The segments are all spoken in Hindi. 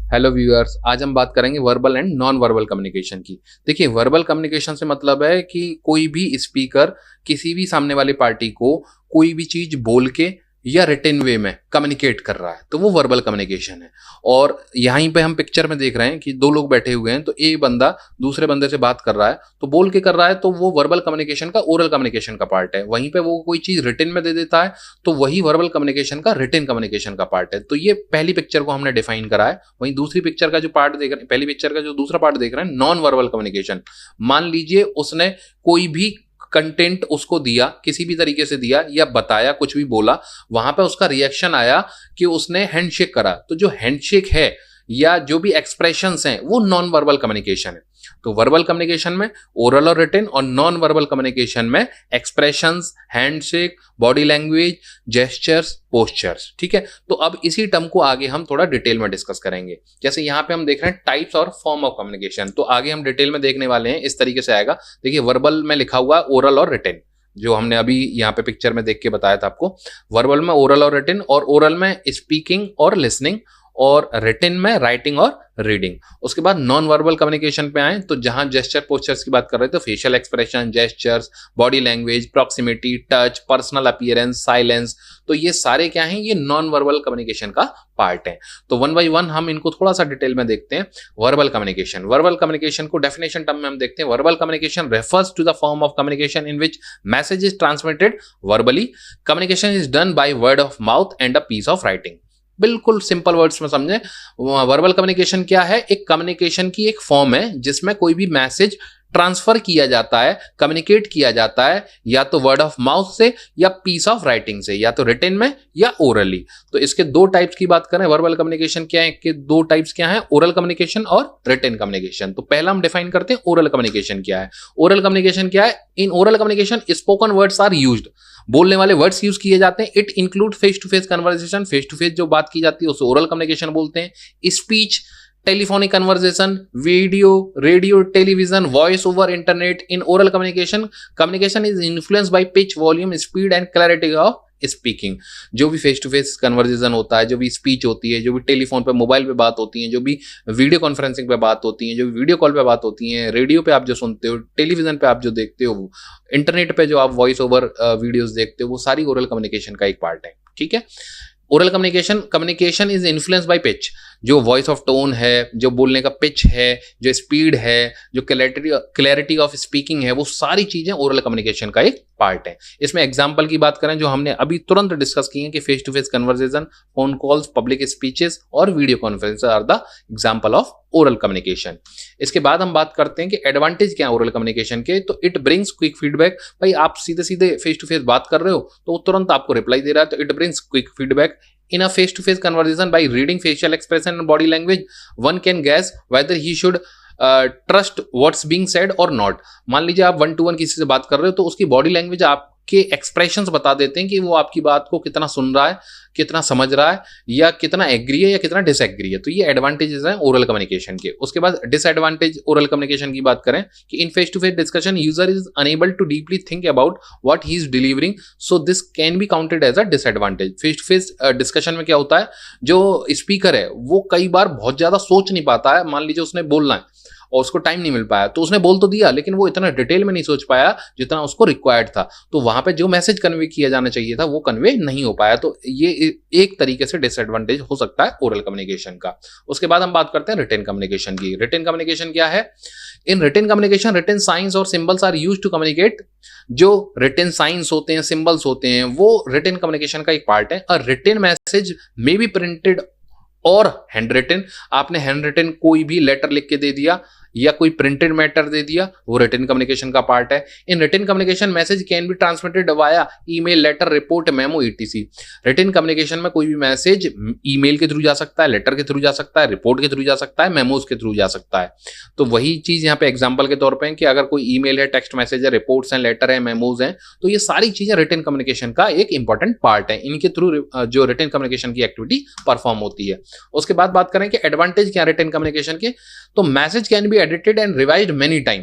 हेलो व्यूअर्स, आज हम बात करेंगे verbal and non verbal communication की। देखिए, वर्बल कम्युनिकेशन से मतलब है कि कोई भी स्पीकर किसी भी सामने वाली पार्टी को कोई भी चीज बोल के या रिटन वे में कम्युनिकेट कर रहा है, तो वो वर्बल कम्युनिकेशन है। और यहीं पे हम पिक्चर में देख रहे हैं कि दो लोग बैठे हुए हैं, तो एक बंदा दूसरे बंदे से बात कर रहा है, तो बोल के कर रहा है, तो वो वर्बल कम्युनिकेशन का ओरल कम्युनिकेशन का पार्ट है। वहीं पे वो कोई चीज रिटन में दे देता है, तो वही वर्बल कम्युनिकेशन का रिटन कम्युनिकेशन का पार्ट है। तो ये पहली पिक्चर को हमने डिफाइन करा है। वहीं दूसरी पिक्चर का जो पार्ट देख रहे हैं, पहली पिक्चर का जो दूसरा पार्ट देख रहे हैं, नॉन वर्बल कम्युनिकेशन। मान लीजिए उसने कोई भी कंटेंट उसको दिया, किसी भी तरीके से दिया या बताया, कुछ भी बोला, वहां पे उसका रिएक्शन आया कि उसने हैंडशेक करा, तो जो हैंडशेक है या जो भी एक्सप्रेशंस हैं वो नॉन वर्बल कम्युनिकेशन है। तो वर्बल कम्युनिकेशन में ओरल और रिटन, और नॉन वर्बल कम्युनिकेशन में expressions, handshake, body language, gestures, postures. ठीक है, तो अब इसी टर्म को आगे हम थोड़ा डिटेल में डिस्कस करेंगे। जैसे यहां पे हम देख रहे हैं टाइप्स और फॉर्म ऑफ कम्युनिकेशन, तो आगे हम डिटेल में देखने वाले हैं। इस तरीके से आएगा। देखिए, वर्बल में लिखा हुआ ओरल और रिटन, जो हमने अभी यहाँ पे पिक्चर में देख के बताया था आपको। वर्बल में ओरल और रिटन, और ओरल में स्पीकिंग और लिसनिंग, और रिटन में राइटिंग और रीडिंग। उसके बाद नॉन वर्बल कम्युनिकेशन पे आए, तो जहां जेस्चर पोस्चर्स की बात कर रहे थे, तो facial expression, gestures, body language, proximity, touch, personal appearance, silence, तो ये सारे क्या हैं, ये नॉन वर्बल कम्युनिकेशन का पार्ट है। तो वन बाय वन हम इनको थोड़ा सा डिटेल में देखते हैं। वर्बल कम्युनिकेशन, वर्बल कम्युनिकेशन को डेफिनेशन टर्म में हम देखते हैं। Verbal communication refers to the form of communication in which message is transmitted verbally. Communication is done by word of mouth and a piece of writing. बिल्कुल सिंपल वर्ड्स में समझें, वर्बल कम्युनिकेशन क्या है? एक कम्युनिकेशन की एक फॉर्म है जिसमें कोई भी मैसेज ट्रांसफर किया जाता है, कम्युनिकेट किया जाता है, या तो वर्ड ऑफ माउथ से या पीस ऑफ राइटिंग से, या तो रिटन में या ओरली। तो इसके दो टाइप्स की बात करें, वर्बल कम्युनिकेशन क्या है, के दो टाइप्स क्या है, ओरल कम्युनिकेशन और रिटन कम्युनिकेशन। तो पहला हम डिफाइन करते हैं ओरल कम्युनिकेशन क्या है। ओरल कम्युनिकेशन क्या है? In oral communication spoken words are used, बोलने वाले वर्ड्स यूज किए जाते हैं। It include face to face conversation, face to face जो बात की जाती है उसे ओरल कम्युनिकेशन बोलते हैं। Speech, telephonic conversation, video, radio, television, voice over internet. In oral communication, communication is influenced by pitch, volume, speed and clarity of speaking. जो भी फेस टू फेस कन्वर्सेशन होता है, जो भी स्पीच होती है, जो भी टेलीफोन पे, मोबाइल पे बात होती है, जो भी वीडियो कॉन्फ्रेंसिंग पे बात होती है, जो वीडियो कॉल पे बात होती है, रेडियो पे आप जो सुनते हो, टेलीविजन पे आप जो देखते हो, इंटरनेट पे जो आप वॉइस ओवर वीडियोस देखते हो, वो सारी ओरल कम्युनिकेशन का एक पार्ट है। ठीक है, oral communication, communication is influence by pitch, जो वॉइस ऑफ टोन है, जो बोलने का पिच है, जो स्पीड है, जो क्लैरिटी ऑफ स्पीकिंग है, वो सारी चीजें ओरल कम्युनिकेशन का एक पार्ट है। इसमें एग्जांपल की बात करें जो हमने अभी तुरंत डिस्कस की है कि face to face conversation, phone calls, public speeches और video conference are the example of oral communication. इसके बाद हम बात करते हैं कि एडवांटेज क्या है ओरल कम्युनिकेशन के। तो इट ब्रिंग्स क्विक फीडबैक। भाई, आप सीधे सीधे फेस टू फेस बात कर रहे हो तो वो तुरंत आपको रिप्लाई दे रहा है, तो it brings quick feedback. In a face-to-face conversation, by reading facial expression and body language, one can guess whether he should trust what's being said or not. मान लीजिए आप 1-to-1 किसी से बात कर रहे हो, तो उसकी बॉडी लैंग्वेज आपके एक्सप्रेशंस बता देते हैं कि वो आपकी बात को कितना सुन रहा है, कितना समझ रहा है, या कितना एग्री है या कितना डिसएग्री है। तो ये एडवांटेजेस हैं ओरल कम्युनिकेशन के। उसके बाद डिसएडवांटेज ओरल कम्युनिकेशन की बात करें कि in face to face discussion user is enable to deeply think about what he is delivering, so this can be counted as a disadvantage. Face to face discussion में क्या होता है, जो स्पीकर है वो कई बार बहुत ज्यादा सोच नहीं पाता है। मान लीजिए उसने बोलना है और उसको टाइम नहीं मिल पाया, तो उसने बोल तो दिया लेकिन वो इतना डिटेल में नहीं सोच पाया जितना उसको रिक्वायर्ड था, तो वहां पे जो मैसेज कन्वे किया जाना चाहिए था वो कन्वे नहीं हो पाया। तो ये एक तरीके से डिसएडवांटेज हो सकता है ओरल कम्युनिकेशन का। उसके बाद हम बात करते हैं रिटन कम्युनिकेशन की। रिटन कम्युनिकेशन क्या है? In written communication, written signs और symbols are used to communicate. जो रिटन साइंस होते हैं, सिंबल्स होते हैं, वो रिटन कम्युनिकेशन का एक पार्ट है। और written message may be printed और हैंड रिटन। आपने हैंड रिटन कोई भी लेटर लिख के दे दिया या कोई प्रिंटेड मैटर दे दिया, वो रिटन कम्युनिकेशन का पार्ट है। In written communication, message can be transmitted via email, letter, report, memo, etc. Written communication में कोई भी मैसेज ईमेल के थ्रू जा सकता है, लेटर के थ्रू जा सकता है, रिपोर्ट के थ्रू जा सकता है, मेमोज के थ्रू जा सकता है। तो वही चीज यहाँ पे एग्जाम्पल के तौर पर है कि अगर कोई ईमेल है, टेक्स्ट मैसेज है, रिपोर्ट्स हैं, लेटर है, मेमोज हैं, तो ये सारी चीजें रिटन कम्युनिकेशन का एक इंपॉर्टेंट पार्ट है। इनके थ्रू जो रिटन कम्युनिकेशन की एक्टिविटी परफॉर्म होती है। उसके बाद बात करें कि एडवांटेज क्या रिटन कम्युनिकेशन के, तो message can B edited and revised many time.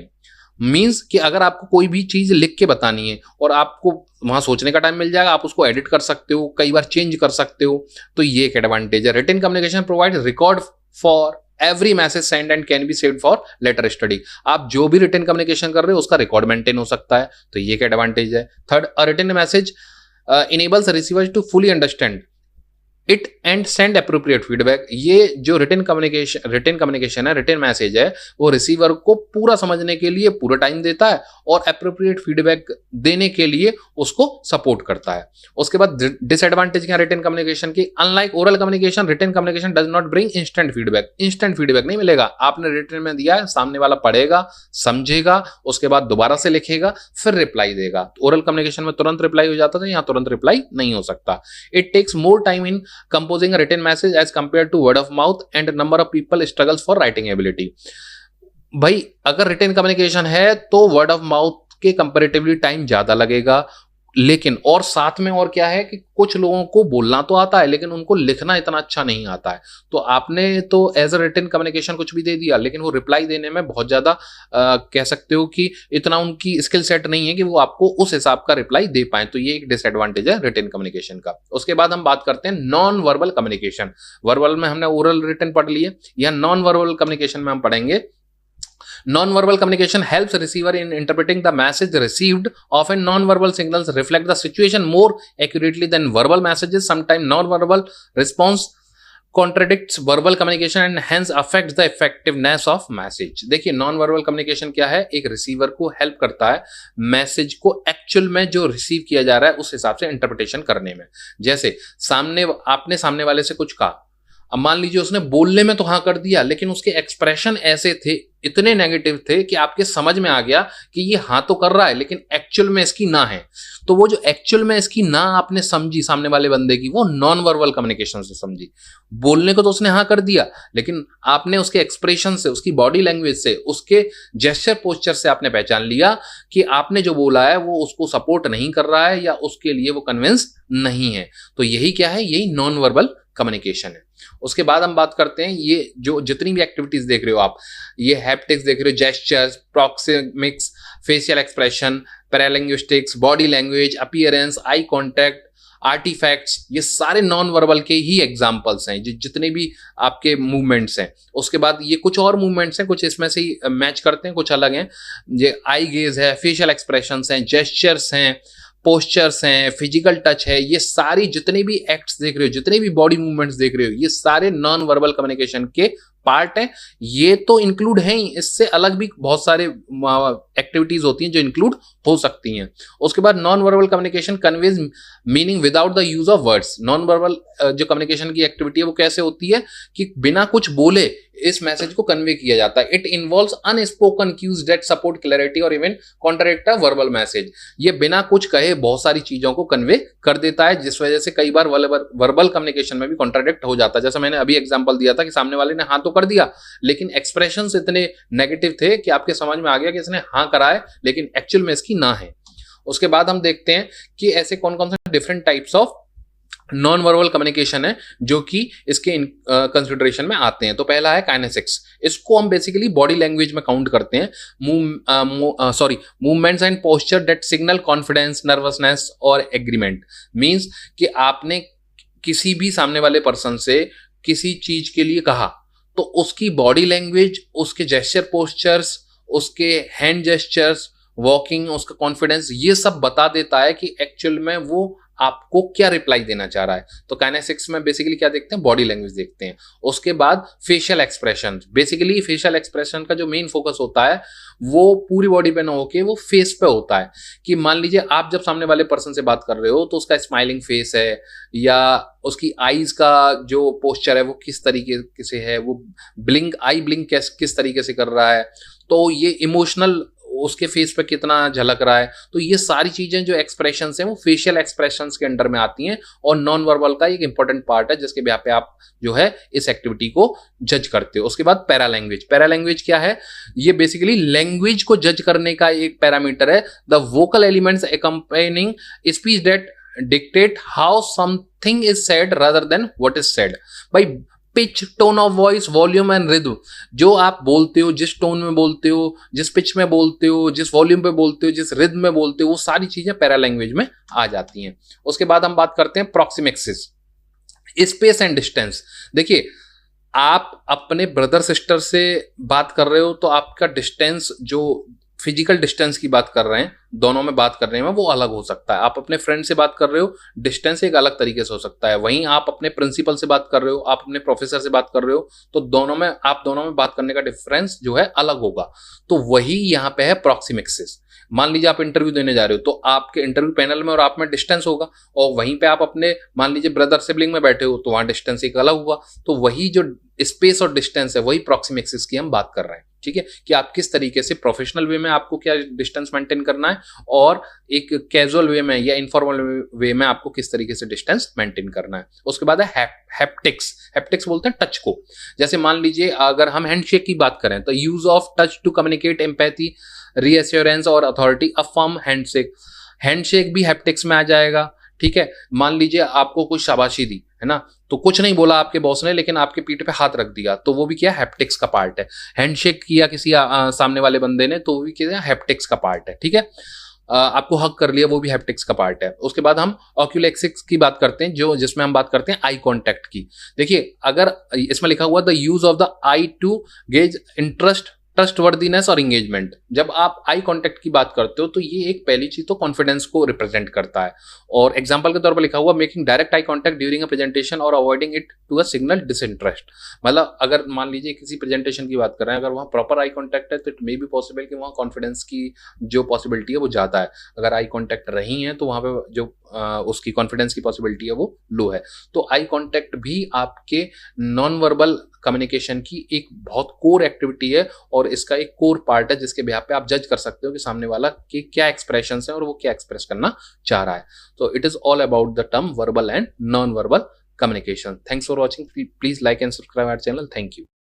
Means कि अगर आपको कोई भी चीज लिख के बतानी है और आपको वहां सोचने का टाइम मिल जाएगा, आप उसको एडिट कर सकते हो, कई बार चेंज कर सकते हो, तो ये एक एडवांटेज है। Written communication provide record for every message send and can be saved for later study. आप जो भी रिटन कम्युनिकेशन कर रहे हो उसका रिकॉर्ड मेंटेन हो सकता है, तो ये एक एडवांटेज है। Third, a written message enables receivers to fully understand it and send appropriate feedback. ये जो रिटन कम्युनिकेशन है, रिटन मैसेज है, वो रिसीवर को पूरा समझने के लिए पूरा टाइम देता है और अप्रोप्रिएट फीडबैक देने के लिए उसको सपोर्ट करता है। उसके बाद डिसएडवांटेज क्या रिटन कम्युनिकेशन की? Unlike oral communication, written communication does not bring instant feedback. Instant feedback नहीं मिलेगा। आपने रिटन में दिया है, सामने वाला पढ़ेगा, समझेगा, उसके बाद दोबारा से लिखेगा, फिर रिप्लाई देगा। ओरल कम्युनिकेशन में तुरंत रिप्लाई हो जाता था, यहाँ तुरंत रिप्लाई नहीं हो सकता। It takes more time in composing a written message as compared to word of mouth and number of people struggles for writing ability। भाई अगर रिटन कम्युनिकेशन है तो वर्ड ऑफ माउथ के कंपैरेटिवली टाइम ज्यादा लगेगा, लेकिन और साथ में और क्या है कि कुछ लोगों को बोलना तो आता है लेकिन उनको लिखना इतना अच्छा नहीं आता है। तो आपने तो एज अ रिटन कम्युनिकेशन कुछ भी दे दिया, लेकिन वो रिप्लाई देने में बहुत ज्यादा कह सकते हो कि इतना उनकी स्किल सेट नहीं है कि वो आपको उस हिसाब का रिप्लाई दे पाए। तो ये एक डिसएडवांटेज है रिटन कम्युनिकेशन का। उसके बाद हम बात करते हैं नॉन वर्बल कम्युनिकेशन। वर्बल में हमने ओरल रिटन पढ़ लिए, या नॉन वर्बल कम्युनिकेशन में हम पढ़ेंगे non-verbal communication helps receiver in interpreting the message received. Often non-verbal signals reflect the situation more accurately than verbal messages. Sometimes non-verbal response contradicts verbal communication and hence affects the effectiveness of message। देखिए non-verbal communication क्या है? एक रिसीवर को हेल्प करता है मैसेज को एक्चुअल में जो रिसीव किया जा रहा है उस हिसाब से इंटरप्रिटेशन करने में। जैसे आपने सामने वाले से कुछ कहा, अब मान लीजिए उसने बोलने में तो हाँ कर दिया, लेकिन उसके एक्सप्रेशन ऐसे थे, इतने नेगेटिव थे कि आपके समझ में आ गया कि ये हाँ तो कर रहा है लेकिन एक्चुअल में इसकी ना है। तो वो जो एक्चुअल में इसकी ना आपने समझी सामने वाले बंदे की, वो नॉन वर्बल कम्युनिकेशन से समझी। बोलने को तो उसने हाँ कर दिया, लेकिन आपने उसके एक्सप्रेशन से, उसकी बॉडी लैंग्वेज से, उसके जेस्चर पोस्चर से आपने पहचान लिया कि आपने जो बोला है वो उसको सपोर्ट नहीं कर रहा है या उसके लिए वो कन्विंस नहीं है। तो यही क्या है? यही नॉन वर्बल कम्युनिकेशन है। उसके बाद हम बात करते हैं ये जो जितनी भी एक्टिविटीज देख रहे हो आप, ये हैप्टिक्स देख रहे हो, gestures, proxemics, facial expression, paralinguistics, body language, appearance, eye contact, artefacts, ये सारे नॉन वर्बल के ही एग्जांपल्स हैं। जितने भी आपके मूवमेंट्स हैं। उसके बाद ये कुछ और मूवमेंट्स हैं, कुछ इसमें से ही मैच करते हैं, कुछ अलग हैं। ये आई गेज है, फेशियल एक्सप्रेशंस हैं, जेस्चर्स हैं, पोस्चर्स हैं, फिजिकल टच है, ये सारी जितने भी एक्ट्स देख रहे हो, जितने भी बॉडी मूवमेंट्स देख रहे हो, ये सारे नॉन वर्बल कम्युनिकेशन के पार्ट है। ये तो इंक्लूड है ही, इससे अलग भी बहुत सारे एक्टिविटीज होती हैं जो इंक्लूड हो सकती हैं। उसके बाद non verbal communication conveys meaning without the use of words. Non verbal जो कम्युनिकेशन की एक्टिविटी है वो कैसे होती है कि बिना कुछ बोले इस मैसेज को कन्वे किया जाता है। It involves unspoken cues that support clarity और even contradict a verbal message. ये बिना कुछ कहे बहुत सारी चीजों को कन्वे कर देता है, जिस वजह से कई बार वर्बल कम्युनिकेशन में भी कॉन्ट्रडिक्ट हो जाता है। जैसे मैंने अभी एग्जांपल दिया था कि सामने वाले ने हाँ तो कर दिया, लेकिन एक्सप्रेशंस इतने नेगेटिव थे कि आपके समझ में आ गया कि इसने हाँ करा है लेकिन एक्चुअल में इसकी ना है। उसके बाद हम देखते हैं कि ऐसे कौन कौन से different types of non verbal communication है जो कि इसके कंसिडरेशन में आते हैं। तो पहला है काइनेसिक्स। इसको हम बेसिकली बॉडी लैंग्वेज में काउंट करते हैं। Movements and posture that signal confidence, nervousness और एग्रीमेंट। मींस कि आपने किसी भी सामने वाले पर्सन से किसी चीज के लिए कहा तो उसकी बॉडी लैंग्वेज, उसके जेस्चर पोस्चर्स, उसके हैंड जेस्चर्स, वॉकिंग, उसका कॉन्फिडेंस, ये सब बता देता है कि एक्चुअल में वो आपको क्या रिप्लाई देना चाह रहा है। तो काइनेसिक्स में बेसिकली क्या देखते हैं? बॉडी लैंग्वेज देखते हैं। उसके बाद facial expression. Basically facial expression का जो मेन फोकस होता है वो पूरी बॉडी पे ना होके वो फेस पे होता है। कि मान लीजिए आप जब सामने वाले पर्सन से बात कर रहे हो तो उसका स्माइलिंग फेस है या उसकी आईज का जो पोस्चर है वो किस तरीके से है, वो आई ब्लिंक किस तरीके से कर रहा है, तो ये इमोशनल उसके फेस पे कितना झलक रहा है। तो ये सारी चीजें जो एक्सप्रेशंस हैं वो फेशियल एक्सप्रेशंस के अंडर में आती हैं और नॉन वर्बल का एक इंपॉर्टेंट पार्ट है जिसके बिहाफ पे आप जो है इस एक्टिविटी को जज करते हो। उसके बाद पैरा लैंग्वेज। पैरा लैंग्वेज क्या है? ये बेसिकली लैंग्वेज को जज करने का एक पैरामीटर है। The vocal elements accompanying speech that dictate how something is said rather than what is said. भाई pitch, tone of voice, volume and rhythm, जो आप बोलते हो, जिस टोन में बोलते हो, जिस पिच में बोलते हो, जिस वॉल्यूम पे बोलते हो, जिस रिदम में बोलते हो, वो सारी चीजें पैरा लैंग्वेज में आ जाती हैं। उसके बाद हम बात करते हैं प्रॉक्सिमिक्स, स्पेस एंड डिस्टेंस। देखिए आप अपने ब्रदर सिस्टर से बात कर रहे हो तो आपका डिस्टेंस, जो फिजिकल डिस्टेंस की बात कर रहे हैं, दोनों में बात कर रहे हैं, वो अलग हो सकता है। आप अपने फ्रेंड से बात कर रहे हो, डिस्टेंस एक अलग तरीके से हो सकता है। वहीं आप अपने प्रिंसिपल से बात कर रहे हो, आप अपने प्रोफेसर से बात कर रहे हो, तो दोनों में बात करने का डिफरेंस जो है अलग होगा। तो वही यहाँ पे है प्रॉक्सिमिक्सिस। मान लीजिए आप इंटरव्यू देने जा रहे हो, तो आपके इंटरव्यू पैनल में और आप में डिस्टेंस होगा, और वहीं पे आप अपने मान लीजिए ब्रदर सिबलिंग में बैठे हो, तो वहां डिस्टेंस एक अलग हुआ। तो वही जो स्पेस और डिस्टेंस है, वही प्रॉक्सिमिक्सिस की हम बात कर रहे हैं। ठीक है, कि आप किस तरीके से प्रोफेशनल वे में आपको क्या डिस्टेंस मेंटेन करना है, और एक कैजुअल वे में या इनफॉर्मल वे में आपको किस तरीके से डिस्टेंस मेंटेन करना है। उसके बाद है हैप्टिक्स। हैप्टिक्स बोलते हैं टच को। जैसे मान लीजिए अगर हम हैंडशेक की बात करें, तो use of touch to communicate empathy, reassurance और authority, a firm handshake. Handshake भी हैप्टिक्स में आ जाएगा। ठीक है, मान लीजिए आपको कुछ शाबाशी दी है ना, तो कुछ नहीं बोला आपके बॉस ने, लेकिन आपके पीठ पे हाथ रख दिया, तो वो भी क्या, हैप्टिक्स का पार्ट है। हैंडशेक किया किसी सामने वाले बंदे ने, तो वो भी क्या, हैप्टिक्स का पार्ट है। ठीक है, आपको हक कर लिया, वो भी हैप्टिक्स का पार्ट है। उसके बाद हम ऑक्यूलेक्सिक्स की बात करते हैं, जो जिसमें हम बात करते हैं आई कांटेक्ट की। देखिए, अगर इसमें लिखा हुआ the use of the eye to gauge interest, trustworthiness और इंगेजमेंट। जब आप आई कांटेक्ट की बात करते हो, तो ये एक पहली चीज तो कॉन्फिडेंस को रिप्रेजेंट करता है। और एग्जांपल के तौर पर लिखा हुआ making direct eye contact during a presentation और avoiding it to a signal disinterest. मतलब अगर मान लीजिए किसी प्रेजेंटेशन की बात कर रहे हैं, अगर वहाँ प्रॉपर आई कांटेक्ट है, तो इट मे बी पॉसिबल कि वहाँ कॉन्फिडेंस की जो पॉसिबिलिटी है वो ज्यादा है। अगर आई कांटेक्ट नहीं है, तो वहाँ पे जो उसकी कॉन्फिडेंस की पॉसिबिलिटी है वो लो है। तो आई कांटेक्ट भी आपके नॉन वर्बल कम्युनिकेशन की एक बहुत कोर एक्टिविटी है, और इसका एक कोर पार्ट है, जिसके बिहाफ पे आप जज कर सकते हो कि सामने वाला के क्या एक्सप्रेशंस हैं और वो क्या एक्सप्रेस करना चाह रहा है। तो it is all about the term verbal and non verbal communication. Thanks for watching. Please like and subscribe our channel. Thank you.